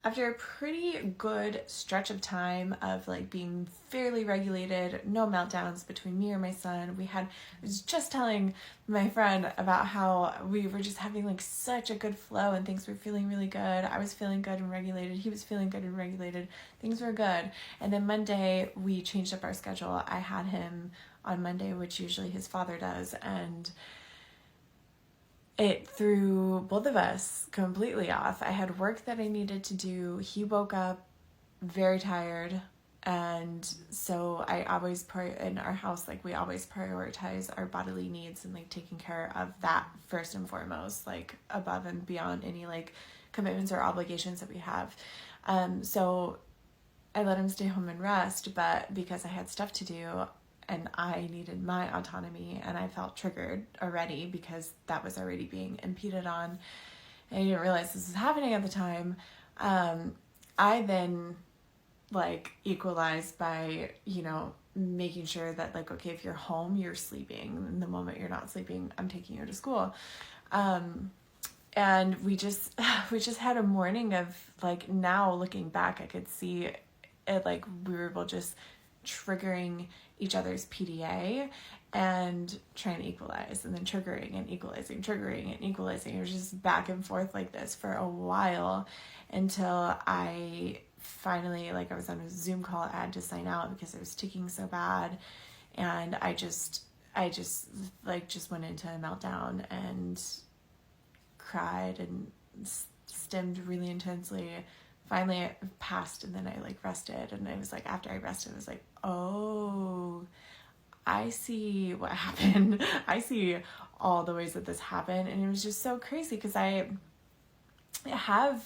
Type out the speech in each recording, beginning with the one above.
After a pretty good stretch of time of like being fairly regulated, no meltdowns between me or my son, I was just telling my friend about how we were just having like such a good flow and things were feeling really good. I was feeling good and regulated. He was feeling good and regulated. Things were good. And then Monday we changed up our schedule. I had him on Monday, which usually his father does, and it threw both of us completely off. I had work that I needed to do. He woke up very tired. And so I always, in our house, like we always prioritize our bodily needs and like taking care of that first and foremost, like above and beyond any like commitments or obligations that we have. So I let him stay home and rest, but because I had stuff to do, and I needed my autonomy, and I felt triggered already because that was already being impeded on. And I didn't realize this was happening at the time. I then like equalized by, making sure that like, okay, if you're home, you're sleeping. And the moment you're not sleeping, I'm taking you to school. And we just had a morning of like, now looking back, I could see it like we were both just triggering each other's PDA and trying to equalize, and then triggering and equalizing. It was just back and forth like this for a while until I finally, like I was on a Zoom call, I had to sign out because it was ticking so bad. And I just went into a meltdown and cried and stemmed really intensely. Finally it passed, and then I like rested, and I was like, after I rested, I was like, oh, I see what happened. I see all the ways that this happened. And it was just so crazy because I have,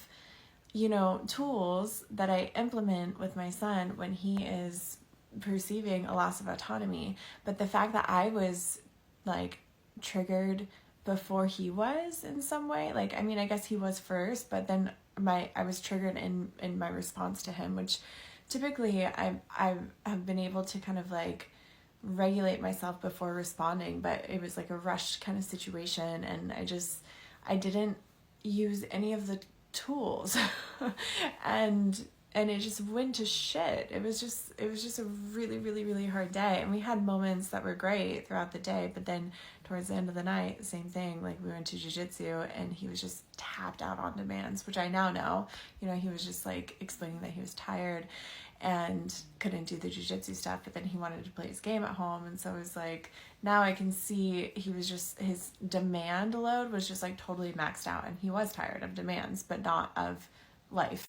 tools that I implement with my son when he is perceiving a loss of autonomy. But the fact that I was like triggered before he was in some way, like, I mean, I guess he was first, but then I was triggered in my response to him, which typically I have been able to kind of like regulate myself before responding, but it was like a rush kind of situation, and I didn't use any of the tools and it just went to shit. It was just a really, really, really hard day. And we had moments that were great throughout the day, but then towards the end of the night, the same thing. Like we went to jiu-jitsu and he was just tapped out on demands, which I now know. He was just like explaining that he was tired and couldn't do the jiu-jitsu stuff, but then he wanted to play his game at home. And so it was like, now I can see his demand load was just like totally maxed out, and he was tired of demands, but not of life.